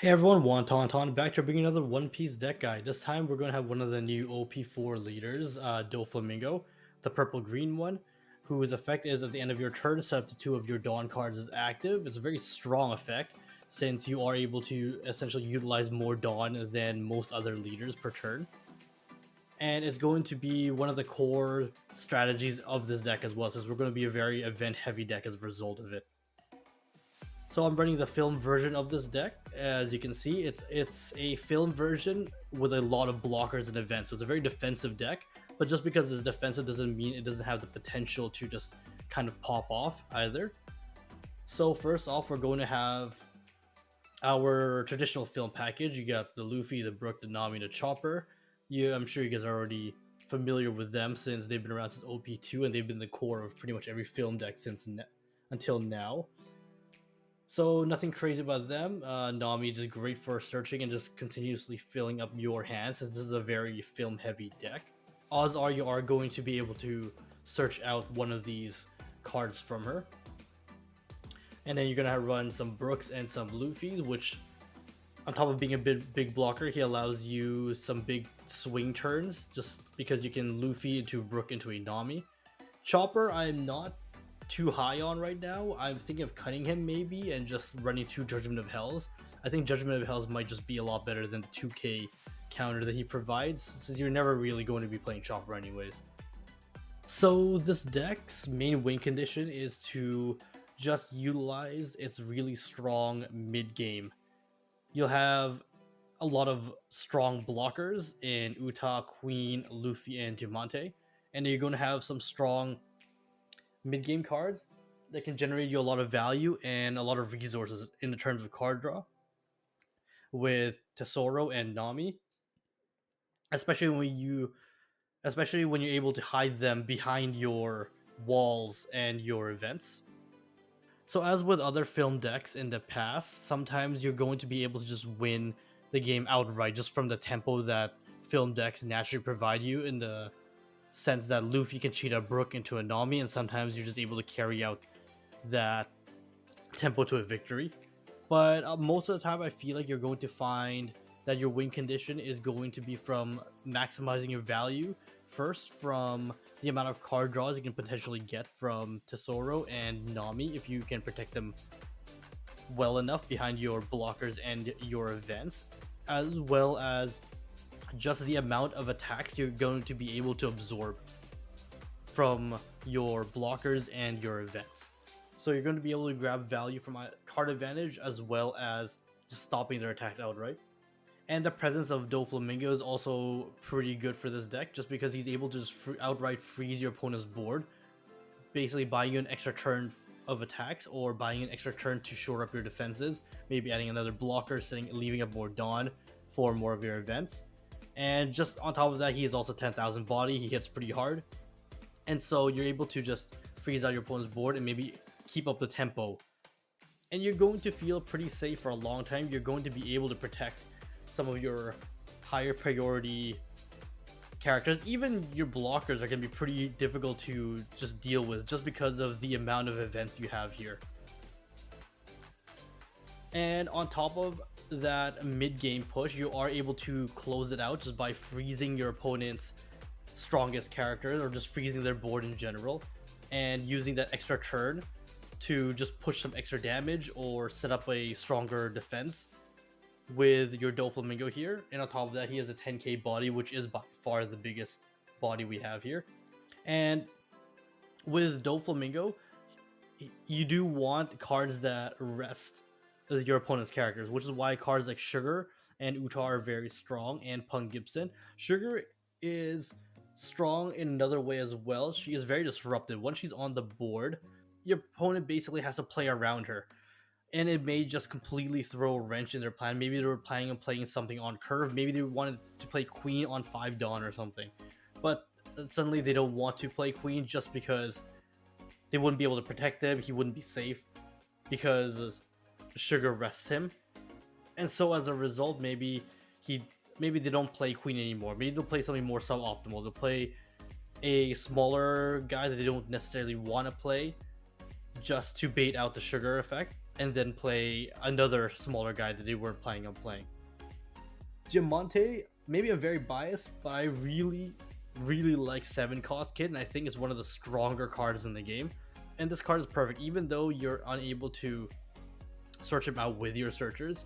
Hey everyone, Wonton back to bringing another One Piece deck guide. This time we're going to have one of the new OP4 leaders, Doflamingo, the purple green one, whose effect is at the end of your turn, set up to two of your Dawn cards is active. It's a very strong effect since you are able to essentially utilize more Dawn than most other leaders per turn. And it's going to be one of the core strategies of this deck as well, since we're going to be a very event heavy deck as a result of it. So I'm running the film version of this deck. As you can see, it's a film version with a lot of blockers and events. So it's a very defensive deck, but just because it's defensive doesn't mean it doesn't have the potential to just kind of pop off either. So first off, we're going to have our traditional film package. You got the Luffy, the Brook, the Nami, the Chopper. I'm sure you guys are already familiar with them since they've been around since OP2 and they've been the core of pretty much every film deck until now. So nothing crazy about them. Nami just great for searching and just continuously filling up your hand since this is a very film heavy deck. Odds are you are going to be able to search out one of these cards from her. And then you're gonna run some Brooks and some Luffy's, which on top of being a big blocker, he allows you some big swing turns just because you can Luffy into Brook into a Nami. Chopper, I'm not too high on right now. I'm thinking of cutting him maybe and just running two Judgment of Hells. I think Judgment of Hells might just be a lot better than the 2k counter that he provides, since you're never really going to be playing Chopper anyways. So this deck's main win condition is to just utilize its really strong mid game. You'll have a lot of strong blockers in Uta, Queen, Luffy, and Diamante, and you're going to have some strong mid-game cards that can generate you a lot of value and a lot of resources in the terms of card draw with Tesoro and Nami, especially when you're able to hide them behind your walls and your events. So as with other film decks in the past, sometimes you're going to be able to just win the game outright just from the tempo that film decks naturally provide you, in the sense that Luffy can cheat a Brook into a Nami, and sometimes you're just able to carry out that tempo to a victory. But most of the time, I feel like you're going to find that your win condition is going to be from maximizing your value first from the amount of card draws you can potentially get from Tesoro and Nami if you can protect them well enough behind your blockers and your events, as well as just the amount of attacks you're going to be able to absorb from your blockers and your events. So you're going to be able to grab value from a card advantage as well as just stopping their attacks outright. And the presence of Doflamingo is also pretty good for this deck, just because he's able to just outright freeze your opponent's board, basically buying you an extra turn of attacks or buying an extra turn to shore up your defenses, maybe adding another blocker, leaving up more Dawn for more of your events. And just on top of that, he is also 10,000 body, he hits pretty hard. And so you're able to just freeze out your opponent's board and maybe keep up the tempo. And you're going to feel pretty safe for a long time. You're going to be able to protect some of your higher priority characters. Even your blockers are going to be pretty difficult to just deal with just because of the amount of events you have here. And on top of that mid-game push, you are able to close it out just by freezing your opponent's strongest characters or just freezing their board in general and using that extra turn to just push some extra damage or set up a stronger defense with your Doflamingo here. And on top of that, he has a 10k body, which is by far the biggest body we have here. And with Doflamingo, you do want cards that rest your opponent's characters, which is why cards like Sugar and Uta are very strong, and Punk Gibson. Sugar is strong in another way as well. She is very disruptive. Once she's on the board, your opponent basically has to play around her, and it may just completely throw a wrench in their plan. Maybe they were planning on playing something on curve. Maybe they wanted to play Queen on 5 Dawn or something, but suddenly they don't want to play Queen just because they wouldn't be able to protect him. He wouldn't be safe because Sugar rests him, and so as a result, maybe they don't play Queen anymore. Maybe they'll play something more suboptimal. They'll play a smaller guy that they don't necessarily want to play just to bait out the Sugar effect. and then play another smaller guy that they weren't planning on playing. Diamante, maybe I'm very biased, but I really like 7 cost Kid, and I think it's one of the stronger cards in the game. And this card is perfect, even though you're unable to search him out with your searchers.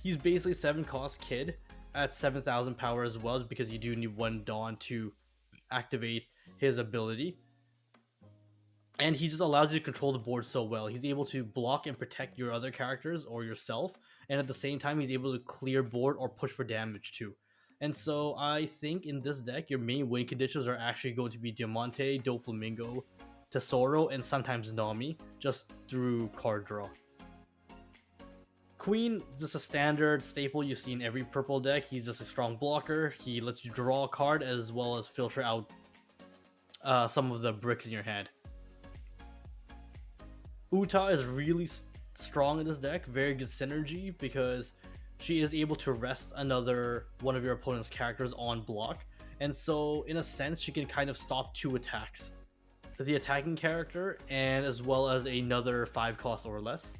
He's basically 7 cost Kid at 7,000 power as well, because you do need 1 Dawn to activate his ability. And he just allows you to control the board so well. He's able to block and protect your other characters or yourself, and at the same time he's able to clear board or push for damage too. And so I think in this deck your main win conditions are actually going to be Diamante, Doflamingo, Tesoro, and sometimes Nami, just through card draw. Queen, just a standard staple you see in every purple deck. He's just a strong blocker. He lets you draw a card as well as filter out some of the bricks in your hand. Uta is really strong in this deck, very good synergy, because she is able to rest another one of your opponent's characters on block, and so in a sense she can kind of stop 2 attacks, the attacking character and as well as another 5 cost or less.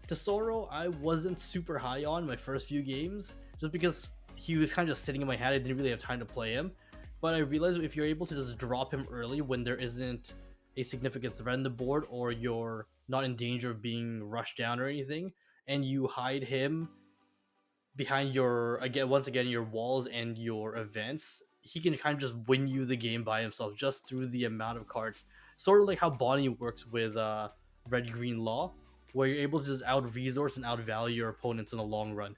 Tesoro I wasn't super high on my first few games, just because he was kind of just sitting in my hand. I didn't really have time to play him, but I realized if you're able to just drop him early when there isn't a significant threat in the board, or you're not in danger of being rushed down or anything, and you hide him behind your once again your walls and your events, he can kind of just win you the game by himself just through the amount of cards. Sort of like how Bonnie works with red green law, where you're able to just out resource and out value your opponents in the long run,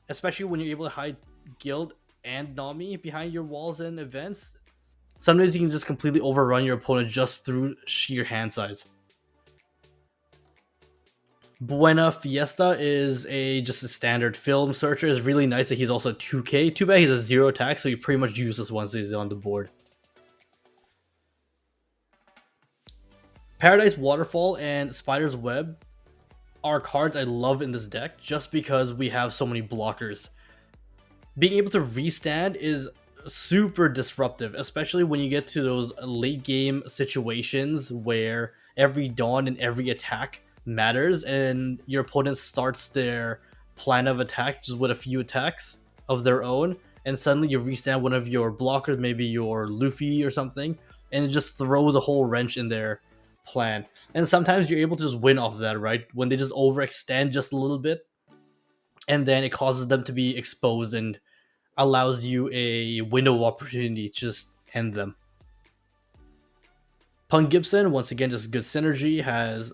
especially when you're able to hide Guild and Nami behind your walls and events. Sometimes you can just completely overrun your opponent just through sheer hand size. Buena Fiesta is just a standard film searcher. It's really nice that he's also 2k. Too bad he's a 0 attack, so you pretty much use this once he's on the board. Paradise Waterfall and Spider's Web are cards I love in this deck just because we have so many blockers. Being able to restand is super disruptive, especially when you get to those late game situations where every Dawn and every attack matters, and your opponent starts their plan of attack just with a few attacks of their own, and suddenly you restand one of your blockers, maybe your Luffy or something, and it just throws a whole wrench in their plan. And sometimes you're able to just win off of that, right? When they just overextend just a little bit, and then it causes them to be exposed and allows you a window of opportunity to just end them. Punk Gibson, once again, just good synergy, has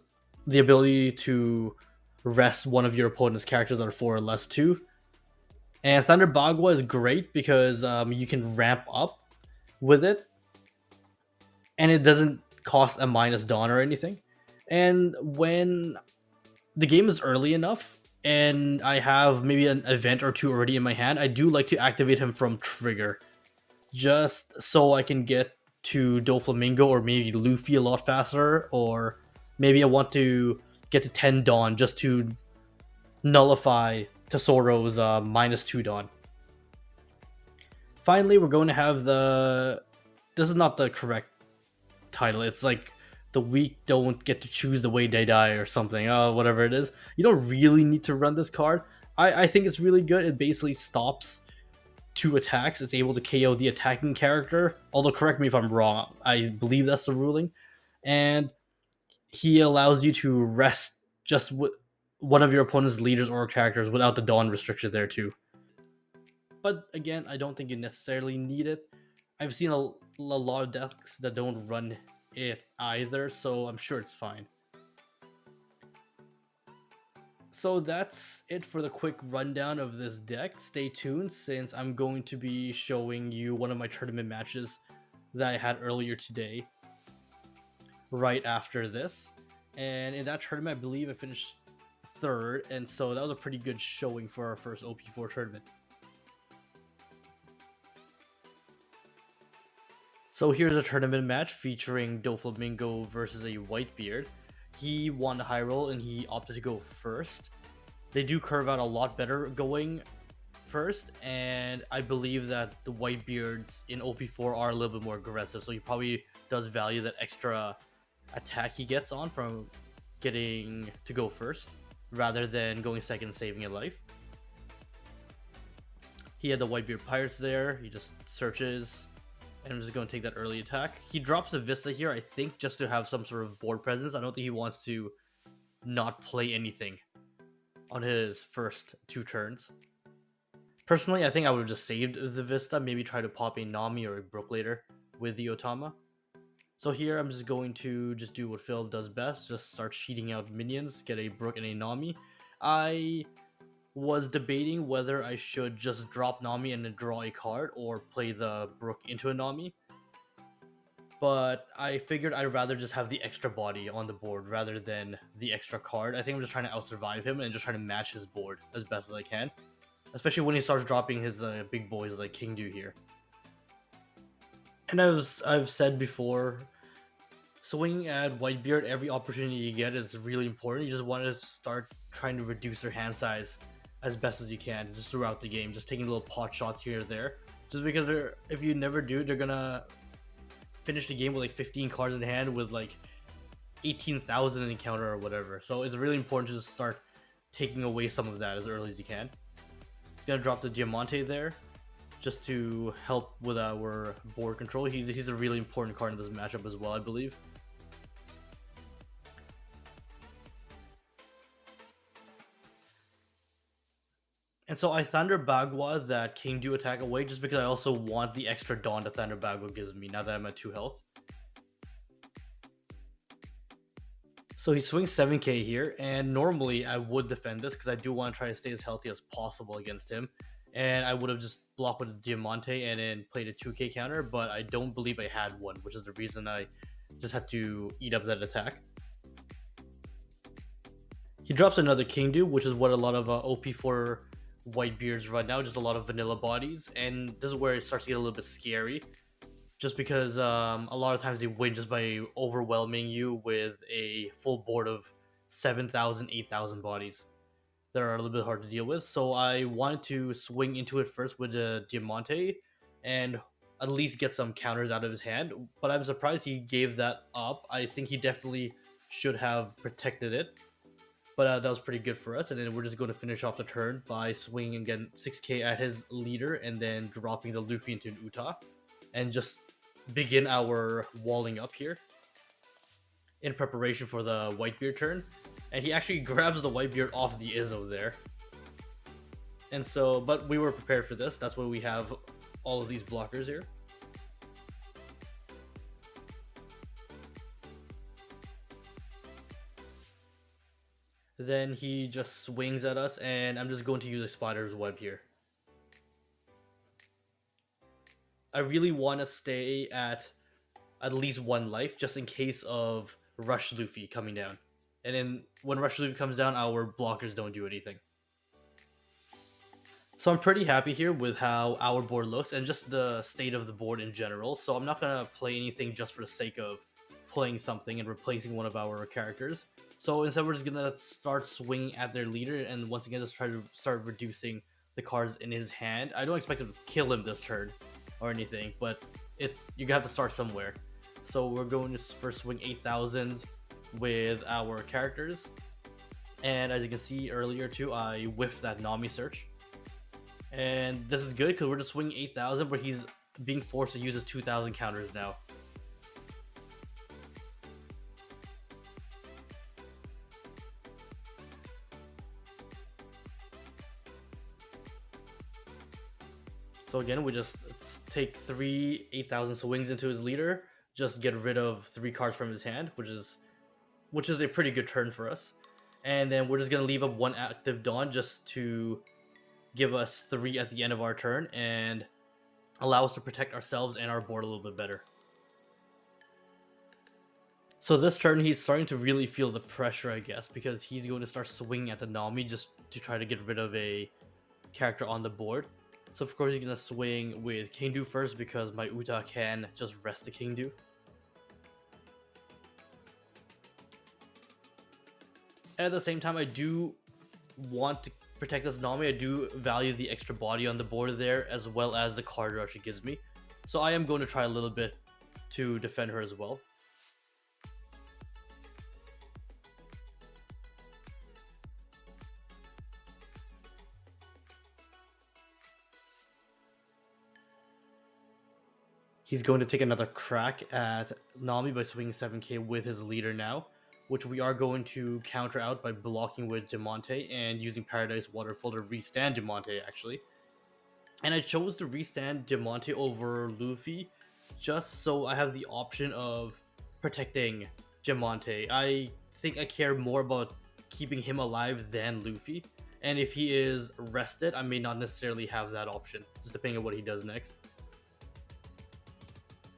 the ability to rest one of your opponent's characters that are 4 or less too. And Thunder Bagua is great because you can ramp up with it, and it doesn't cost a minus Dawn or anything. And when the game is early enough and I have maybe an event or 2 already in my hand, I do like to activate him from trigger, just so I can get to Doflamingo or maybe Luffy a lot faster, or maybe I want to get to 10 Dawn just to nullify Tesoro's -2 Dawn. Finally, we're going to have this is not the correct title. It's like the weak don't get to choose the way they die or something. Whatever it is. You don't really need to run this card. I think it's really good. It basically stops 2 attacks. It's able to KO the attacking character. Although, correct me if I'm wrong. I believe that's the ruling. And he allows you to rest just with one of your opponent's leaders or characters without the Dawn restriction there too. But again, I don't think you necessarily need it. I've seen a lot of decks that don't run it either, so I'm sure it's fine. So that's it for the quick rundown of this deck. Stay tuned, since I'm going to be showing you one of my tournament matches that I had earlier today right after this. And in that tournament, I believe I finished 3rd, and so that was a pretty good showing for our first OP4 tournament. So here's a tournament match featuring Doflamingo versus a Whitebeard. He won the high roll and he opted to go first. They do curve out a lot better going first, and I believe that the Whitebeards in OP4 are a little bit more aggressive, so he probably does value that extra attack he gets on from getting to go first rather than going second and saving a life. He had the Whitebeard Pirates there. He just searches, and I'm just going to take that early attack. He drops a Vista here, I think, just to have some sort of board presence. I don't think he wants to not play anything on his first 2 turns. Personally, I think I would have just saved the Vista, maybe try to pop a Nami or a Brook later with the Otama. So here I'm just going to just do what Phil does best, just start cheating out minions, get a Brook and a Nami. I was debating whether I should just drop Nami and then draw a card or play the Brook into a Nami. But I figured I'd rather just have the extra body on the board rather than the extra card. I think I'm just trying to outsurvive him and just trying to match his board as best as I can. Especially when he starts dropping his big boys like King Do here. And I've said before, swinging at Whitebeard every opportunity you get is really important. You just want to start trying to reduce their hand size as best as you can just throughout the game, just taking little pot shots here or there. Just because if you never do, they're gonna finish the game with like 15 cards in hand with like 18,000 in encounter or whatever. So it's really important to just start taking away some of that as early as you can. He's gonna drop the Diamante there just to help with our board control. He's a really important card in this matchup as well, I believe. And so I Thunder Bagua that King Do attack away just because I also want the extra Dawn that Thunder Bagua gives me now that I'm at 2 health. So he swings 7k here, and normally I would defend this because I do want to try to stay as healthy as possible against him. And I would have just blocked with the Diamante and then played a 2k counter, but I don't believe I had one, which is the reason I just had to eat up that attack. He drops another King Do, which is what a lot of OP4 Whitebeards right now, just a lot of vanilla bodies, and this is where it starts to get a little bit scary, just because a lot of times they win just by overwhelming you with a full board of 7,000, 8,000 bodies that are a little bit hard to deal with. So I wanted to swing into it first with the Diamante and at least get some counters out of his hand, but I'm surprised he gave that up. I think he definitely should have protected it. But that was pretty good for us, and then we're just going to finish off the turn by swinging again 6k at his leader and then dropping the Luffy into an Uta and just begin our walling up here in preparation for the Whitebeard turn. And he actually grabs the Whitebeard off the Izzo there. And so, but we were prepared for this. That's why we have all of these blockers here. Then he just swings at us, and I'm just going to use a Spider's Web here. I really want to stay at least 1 life, just in case of Rush Luffy coming down. And then when Rush Luffy comes down, our blockers don't do anything. So I'm pretty happy here with how our board looks, and just the state of the board in general. So I'm not going to play anything just for the sake of playing something and replacing one of our characters. So instead, we're just gonna start swinging at their leader, and once again, just try to start reducing the cards in his hand. I don't expect to kill him this turn or anything, but you have to start somewhere. So we're going to first swing 8,000 with our characters, and as you can see earlier too, I whiffed that Nami search, and this is good because we're just swinging 8,000, but he's being forced to use his 2,000 counters now. So again, we just take 3 8,000 swings into his leader, just get rid of 3 cards from his hand, which is a pretty good turn for us. And then we're just gonna leave up 1 active Dawn just to give us 3 at the end of our turn and allow us to protect ourselves and our board a little bit better. So this turn, he's starting to really feel the pressure, I guess, because he's going to start swinging at the Nami just to try to get rid of a character on the board. So of course he's going to swing with King Do first because my Uta can just rest the King Do. And at the same time, I do want to protect this Nami. I do value the extra body on the board there, as well as the card rush it gives me. So I am going to try a little bit to defend her as well. He's going to take another crack at Nami by swinging 7k with his leader now, which we are going to counter out by blocking with Diamante and using Paradise Waterfall to restand Diamante actually. And I chose to restand Diamante over Luffy just so I have the option of protecting Diamante. I think I care more about keeping him alive than Luffy. And if he is rested, I may not necessarily have that option, just depending on what he does next.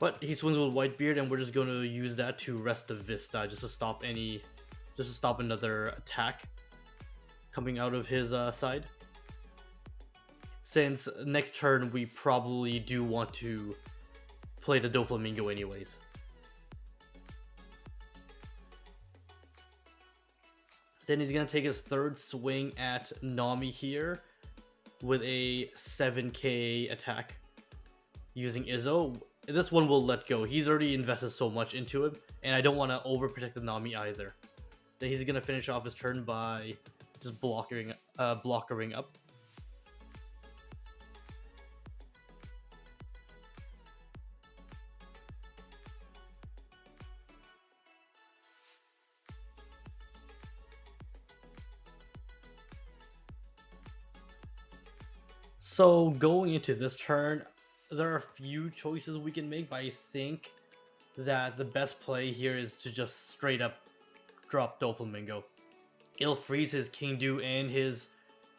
But he swings with Whitebeard, and we're just going to use that to rest the Vista, just to stop another attack coming out of his side. Since next turn we probably do want to play the Doflamingo anyways. Then he's going to take his third swing at Nami here with a 7k attack using Izzo. This one will let go. He's already invested so much into it, and I don't want to overprotect the Nami either. Then he's going to finish off his turn by just blockering up. So going into this turn, there are a few choices we can make, but I think that the best play here is to just straight up drop Doflamingo. It'll freeze his King Du and his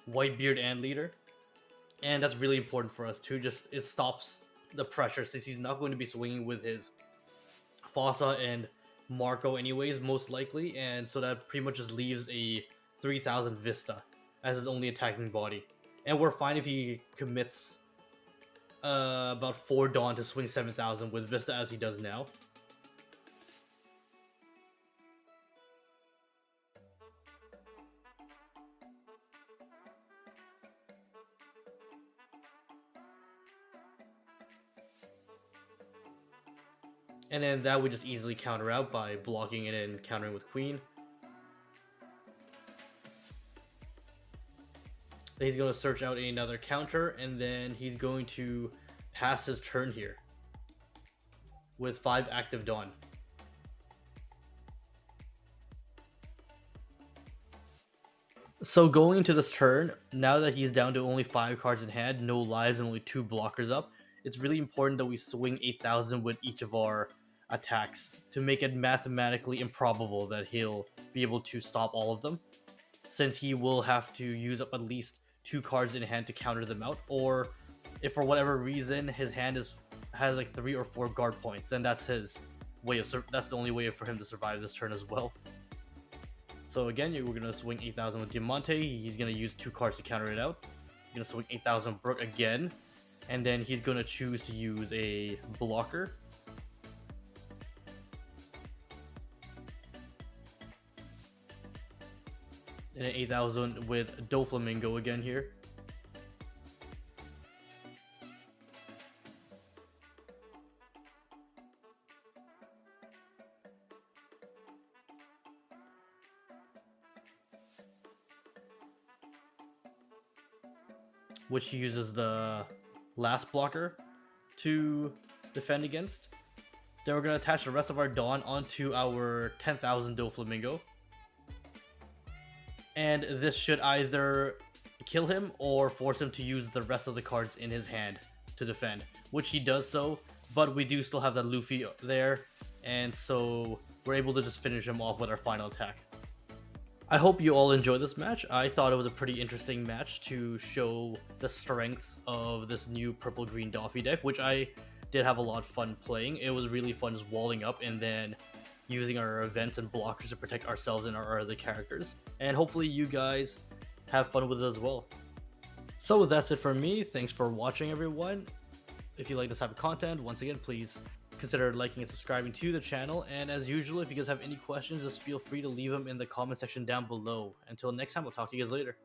Whitebeard and leader, and that's really important for us too. Just it stops the pressure since he's not going to be swinging with his Fossa and Marco anyways, most likely, and so that pretty much just leaves a 3000 Vista as his only attacking body. And we're fine if he commits about 4 Dawn to swing 7000 with Vista as he does now. And then that would just easily counter out by blocking it and countering with Queen. Then he's going to search out another counter, and then he's going to pass his turn here with 5 active Dawn. So going into this turn, now that he's down to only 5 cards in hand, no lives, and only 2 blockers up, it's really important that we swing 8000 with each of our attacks to make it mathematically improbable that he'll be able to stop all of them, since he will have to use up at least 2 cards in hand to counter them out, or if for whatever reason his hand has like 3 or 4 guard points, then that's his way of that's the only way for him to survive this turn as well. So again, we're gonna swing 8000 with Diamante. He's gonna use 2 cards to counter it out. He's gonna swing 8000 Brook again, and then he's gonna choose to use a blocker. And an 8000 with Doflamingo again here. Which uses the last blocker to defend against. Then we're going to attach the rest of our Dawn onto our 10,000 Doflamingo. And this should either kill him or force him to use the rest of the cards in his hand to defend, which he does so, but we do still have that Luffy there, and so we're able to just finish him off with our final attack. I hope you all enjoyed this match. I thought it was a pretty interesting match to show the strengths of this new purple-green Doffy deck, which I did have a lot of fun playing. It was really fun just walling up and then using our events and blockers to protect ourselves and our other characters. And hopefully you guys have fun with it as well. So that's it for me. Thanks for watching, everyone. If you like this type of content, once again, please consider liking and subscribing to the channel. And as usual, if you guys have any questions, just feel free to leave them in the comment section down below. Until next time, I'll talk to you guys later.